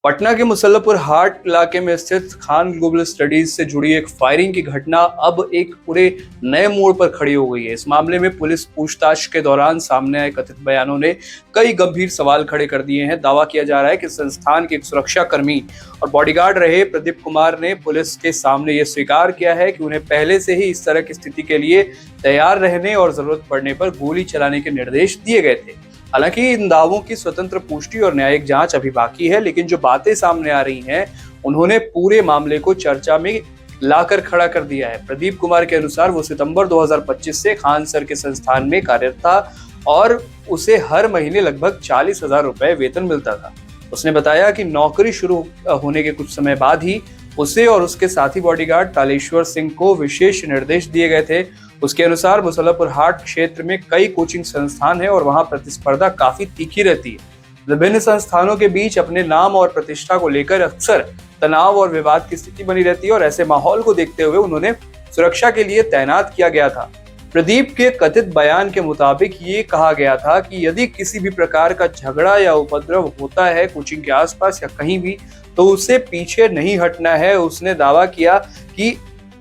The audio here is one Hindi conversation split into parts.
पटना के मुसल्लपुर हाट इलाके में स्थित खान ग्लोबल स्टडीज से जुड़ी एक फायरिंग की घटना अब एक पूरे नए मोड़ पर खड़ी हो गई है। इस मामले में पुलिस पूछताछ के दौरान सामने आए कथित बयानों ने कई गंभीर सवाल खड़े कर दिए हैं। दावा किया जा रहा है कि संस्थान के एक सुरक्षा कर्मी और बॉडीगार्ड रहे प्रदीप कुमार ने पुलिस के सामने यह स्वीकार किया है कि उन्हें पहले से ही इस तरह की स्थिति के लिए तैयार रहने और जरूरत पड़ने पर गोली चलाने के निर्देश दिए गए थे। हालांकि इन दावों की स्वतंत्र पुष्टि और न्यायिक जांच अभी बाकी है, लेकिन जो बातें सामने आ रही हैं उन्होंने पूरे मामले को चर्चा में लाकर खड़ा कर दिया है। प्रदीप कुमार के अनुसार वो सितंबर 2025 से खान सर के संस्थान में कार्यरत था और उसे हर महीने लगभग 40,000 रुपए वेतन मिलता था। उसने बताया कि नौकरी शुरू होने के कुछ समय बाद ही उसे और उसके साथी बॉडीगार्ड तालेश्वर सिंह को विशेष निर्देश दिए गए थे। उसके अनुसार मुसल्लपुर हाट क्षेत्र में कई कोचिंग संस्थान है और वहां प्रतिस्पर्धा काफी तीखी रहती है। विभिन्न संस्थानों के बीच अपने नाम और प्रतिष्ठा को लेकर अक्सर तनाव और विवाद की स्थिति बनी रहती है और ऐसे माहौल को देखते हुए उन्होंने सुरक्षा के लिए तैनात किया गया था। प्रदीप के कथित बयान के मुताबिक ये कहा गया था कि यदि किसी भी प्रकार का झगड़ा या उपद्रव होता है कोचिंग के आसपास या कहीं भी, तो उसे पीछे नहीं हटना है। उसने दावा किया कि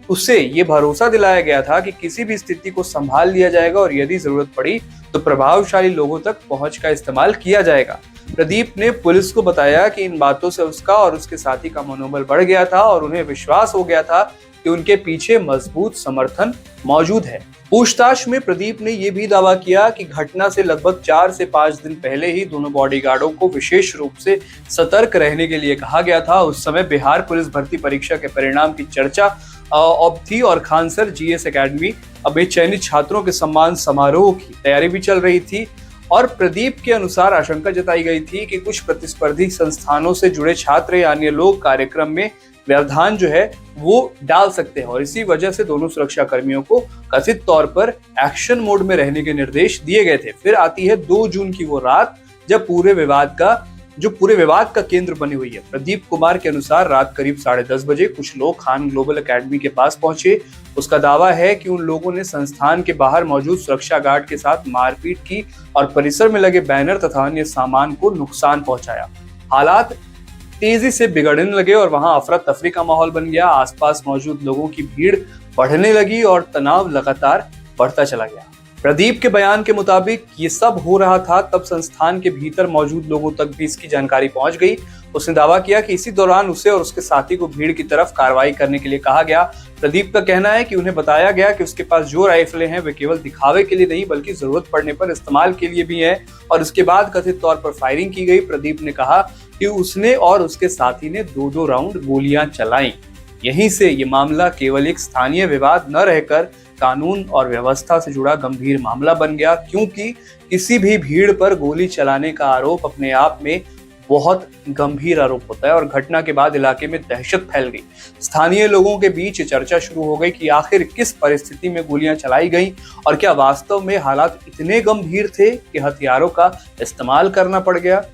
उसे ये भरोसा दिलाया गया था कि किसी भी स्थिति को संभाल लिया जाएगा और यदि जरूरत पड़ी तो प्रभावशाली लोगों तक पहुंच का इस्तेमाल किया जाएगा। प्रदीप ने पुलिस को बताया कि इन बातों से उसका और उसके साथी का मनोबल बढ़ गया था और उन्हें विश्वास हो गया था कि उनके पीछे मजबूत समर्थन मौजूद है। पूछताछ में प्रदीप ने यह भी दावा किया कि घटना से लगभग 4 से 5 दिन पहले ही दोनों बॉडीगार्डों को विशेष रूप से सतर्क रहने के लिए कहा गया था। उस समय बिहार पुलिस भर्ती परीक्षा के परिणाम की चर्चा अब थी और खान सर जीएस एकेडमी अब चयनित छात्रों के सम्मान समारोह की तैयारी भी चल रही थी। और प्रदीप के अनुसार आशंका जताई गई थी कि कुछ प्रतिस्पर्धी संस्थानों से जुड़े छात्र या अन्य लोग कार्यक्रम में व्यवधान जो है वो डाल सकते हैं और इसी वजह से दोनों सुरक्षा कर्मियों को कथित तौर पर एक्शन मोड में रहने के निर्देश दिए गए थे। फिर आती है 2 जून की वो रात जब पूरे विवाद का केंद्र बनी हुई है। प्रदीप कुमार के अनुसार रात करीब 10:30 बजे कुछ लोग खान ग्लोबल एकेडमी के पास पहुंचे। उसका दावा है कि उन लोगों ने संस्थान के बाहर मौजूद सुरक्षा गार्ड के साथ मारपीट की और परिसर में लगे बैनर तथा अन्य सामान को नुकसान पहुंचाया। हालात तेजी से बिगड़ने लगे और वहां अफरा तफरी का माहौल बन गया। आसपास मौजूद लोगों की भीड़ बढ़ने लगी और तनाव लगातार बढ़ता चला गया। प्रदीप के बयान के मुताबिक ये सब हो रहा था तब संस्थान के भीतर मौजूद लोगों तक भी इसकी जानकारी पहुंच गई। उसने दावा किया कि इसी दौरान उसे और उसके साथी को भीड़ की तरफ कार्रवाई करने के लिए कहा गया। प्रदीप का कहना है कि उन्हें बताया गया कि उसके पास जो राइफलें हैं वे केवल दिखावे के लिए नहीं बल्कि जरूरत पड़ने पर इस्तेमाल के लिए भी हैं और उसके बाद कथित तौर पर फायरिंग की गई। प्रदीप ने कहा कि उसने और उसके साथी ने 2-2 राउंड गोलियां चलाई। यहीं से ये मामला केवल एक स्थानीय विवाद न रहकर कानून और व्यवस्था से जुड़ा गंभीर मामला बन गया, क्योंकि किसी भी भीड़ पर गोली चलाने का आरोप अपने आप में बहुत गंभीर आरोप होता है और घटना के बाद इलाके में दहशत फैल गई। स्थानीय लोगों के बीच चर्चा शुरू हो गई कि आखिर किस परिस्थिति में गोलियां चलाई गई और क्या वास्तव में हालात इतने गंभीर थे कि हथियारों का इस्तेमाल करना पड़ गया।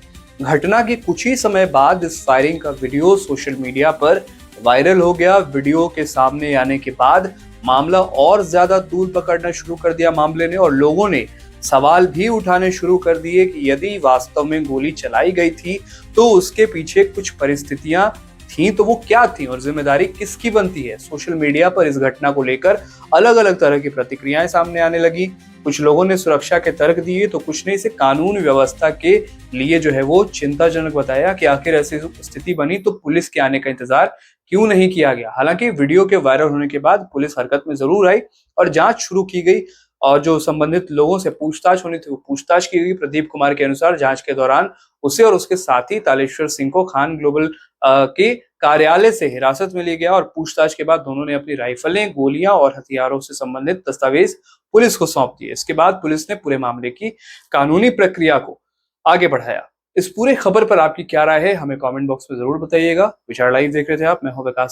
घटना के कुछ ही समय बाद इस फायरिंग का वीडियो सोशल मीडिया पर वायरल हो गया। वीडियो के सामने आने के बाद मामला और ज्यादा तूल पकड़ना शुरू कर दिया मामले ने और लोगों ने सवाल भी उठाने शुरू कर दिए कि यदि वास्तव में गोली चलाई गई थी तो उसके पीछे कुछ परिस्थितियां थी तो वो क्या थी और जिम्मेदारी किसकी बनती है। सोशल मीडिया पर इस घटना को लेकर अलग अलग तरह की प्रतिक्रियाएं सामने आने लगी। कुछ लोगों ने सुरक्षा के तर्क दिए तो कुछ ने इसे कानून व्यवस्था के लिए जो है वो चिंताजनक बताया कि आखिर ऐसी स्थिति बनी तो पुलिस के आने का इंतजार क्यों नहीं किया गया। हालांकि वीडियो के वायरल होने के बाद पुलिस हरकत में जरूर आई और जांच शुरू की गई और जो संबंधित लोगों से पूछताछ होनी थी वो पूछताछ की गई। प्रदीप कुमार के अनुसार जांच के दौरान उसे और उसके साथी तालेश्वर सिंह को खान ग्लोबल के कार्यालय से हिरासत में लिया गया और पूछताछ के बाद दोनों ने अपनी राइफलें, गोलियां और हथियारों से संबंधित दस्तावेज पुलिस को सौंप दिए। इसके बाद पुलिस ने पूरे मामले की कानूनी प्रक्रिया को आगे बढ़ाया। इस पूरे खबर पर आपकी क्या राय है हमें कमेंट बॉक्स में जरूर बताइएगा। विचार लाइव देख रहे थे आप, मैं हूं विकास।